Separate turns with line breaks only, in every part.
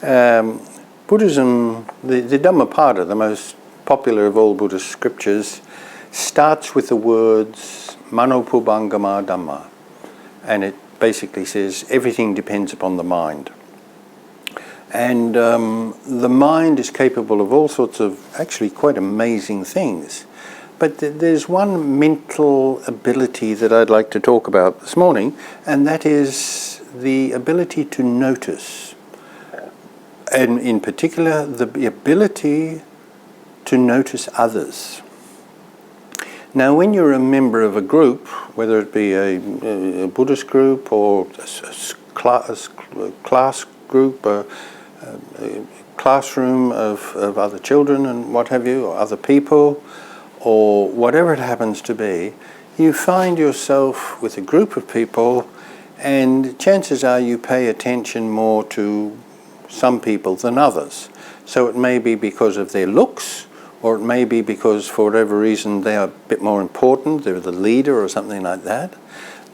Buddhism, the Dhammapada, the most popular of all Buddhist scriptures, starts with the words Manopubangama Dhamma, and it basically says everything depends upon the mind. And the mind is capable of all sorts of actually quite amazing things. But there's one mental ability that I'd like to talk about this morning, and that is the ability to notice. And in particular, the ability to notice others. Now, when you're a member of a group, whether it be a Buddhist group or a class group, a classroom of other children and what have you, or other people, or whatever it happens to be, you find yourself with a group of people, and chances are you pay attention more to some people than others. So it may be because of their looks, or it may be because for whatever reason they are a bit more important, they're the leader or something like that.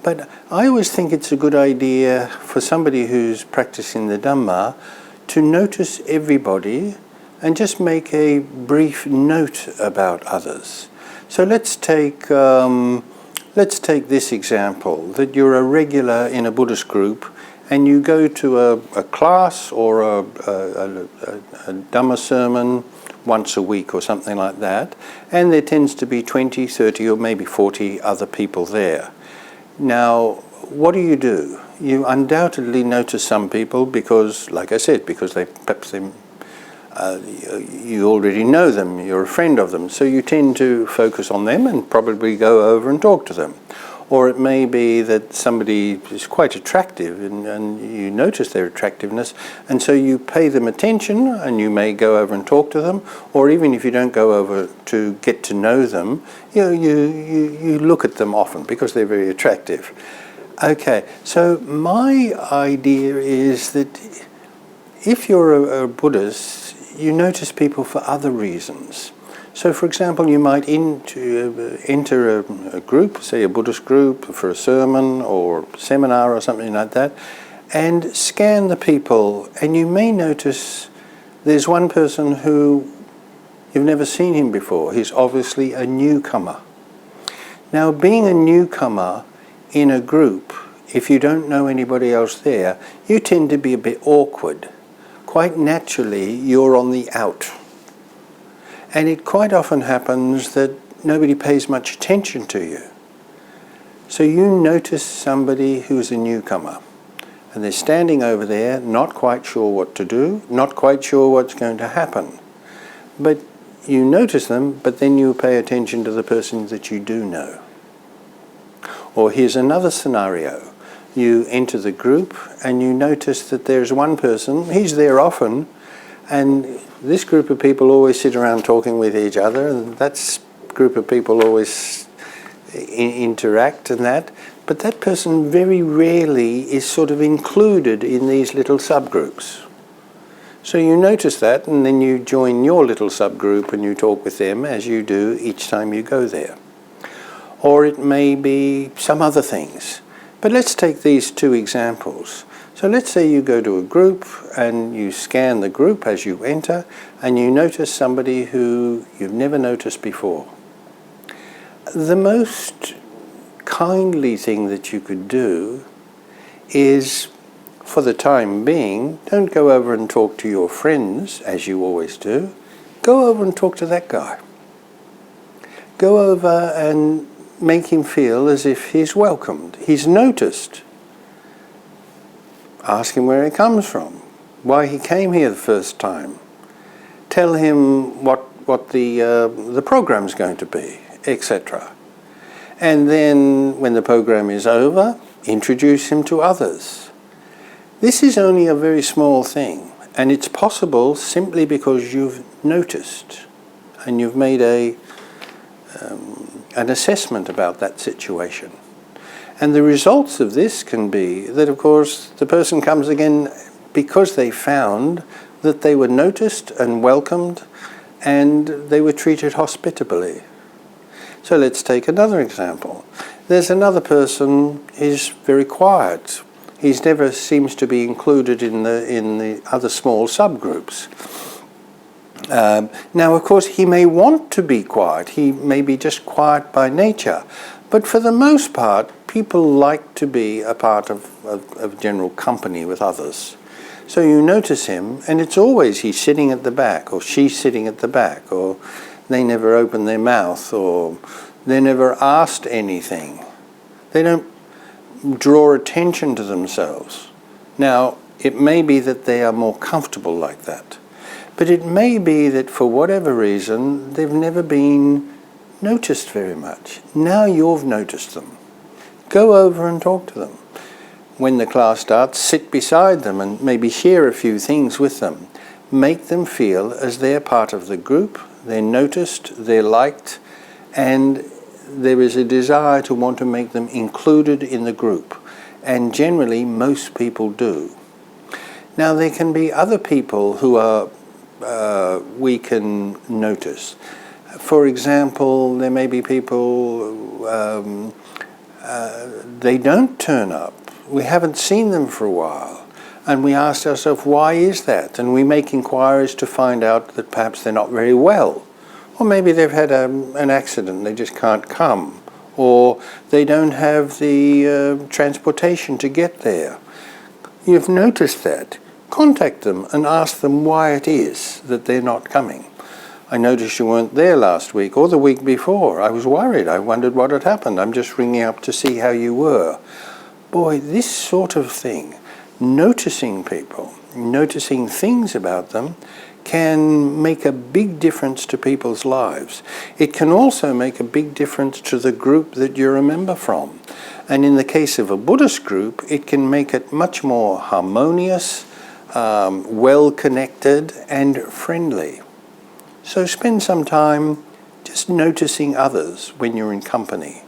But I always think it's a good idea for somebody who's practicing the Dhamma to notice everybody and just make a brief note about others. So let's take this example, that you're a regular in a Buddhist group and you go to a class or a Dhamma sermon once a week or something like that, and there tends to be 20, 30 or maybe 40 other people there. Now, what do? You undoubtedly notice some people because, like I said, because you already know them, you're a friend of them, so you tend to focus on them and probably go over and talk to them. Or it may be that somebody is quite attractive and you notice their attractiveness, and so you pay them attention and you may go over and talk to them, or even if you don't go over to get to know them, you look at them often because they're very attractive. Okay, so my idea is that if you're a Buddhist, you notice people for other reasons. So, for example, you might enter a group, say a Buddhist group, for a sermon or seminar or something like that, and scan the people, and you may notice there's one person who you've never seen him before. He's obviously a newcomer. Now, being a newcomer in a group, if you don't know anybody else there, you tend to be a bit awkward. Quite naturally, you're on the out. And it quite often happens that nobody pays much attention to you. So you notice somebody who's a newcomer, and they're standing over there, not quite sure what to do, not quite sure what's going to happen. But you notice them, but then you pay attention to the person that you do know. Or here's another scenario. You enter the group and you notice that there's one person, he's there often, and this group of people always sit around talking with each other, and that group of people always interact and that, but that person very rarely is sort of included in these little subgroups. So you notice that, and then you join your little subgroup and you talk with them as you do each time you go there. Or it may be some other things. But let's take these two examples. So let's say you go to a group and you scan the group as you enter, and you notice somebody who you've never noticed before. The most kindly thing that you could do is, for the time being, don't go over and talk to your friends as you always do. Go over and talk to that guy. Go over and make him feel as if he's welcomed, he's noticed. Ask him where he comes from, why he came here the first time. Tell him what the program's going to be, etc. And then when the program is over, introduce him to others. This is only a very small thing, and it's possible simply because you've noticed and you've made an assessment about that situation. And the results of this can be that, of course, the person comes again because they found that they were noticed and welcomed and they were treated hospitably. So let's take another example. There's another person who's very quiet, He never seems to be included in the other small subgroups. Now, of course, he may want to be quiet. He may be just quiet by nature. But for the most part, people like to be a part of general company with others. So you notice him, and it's always he's sitting at the back, or she's sitting at the back, or they never open their mouth, or they're never asked anything. They don't draw attention to themselves. Now, it may be that they are more comfortable like that. But it may be that for whatever reason, they've never been noticed very much. Now you've noticed them. Go over and talk to them. When the class starts, sit beside them and maybe share a few things with them. Make them feel as they're part of the group, they're noticed, they're liked, and there is a desire to want to make them included in the group. And generally, most people do. Now, there can be other people who are we can notice. For example, there may be people, they don't turn up. We haven't seen them for a while. And we ask ourselves, why is that? And we make inquiries to find out that perhaps they're not very well. Or maybe they've had an accident, they just can't come. Or they don't have the transportation to get there. You've noticed that. Contact them and ask them why it is that they're not coming. I noticed you weren't there last week or the week before. I was worried. I wondered what had happened. I'm just ringing up to see how you were. Boy, this sort of thing, noticing people, noticing things about them, can make a big difference to people's lives. It can also make a big difference to the group that you're a member from. And in the case of a Buddhist group, it can make it much more harmonious, well-connected and friendly. So spend some time just noticing others when you're in company.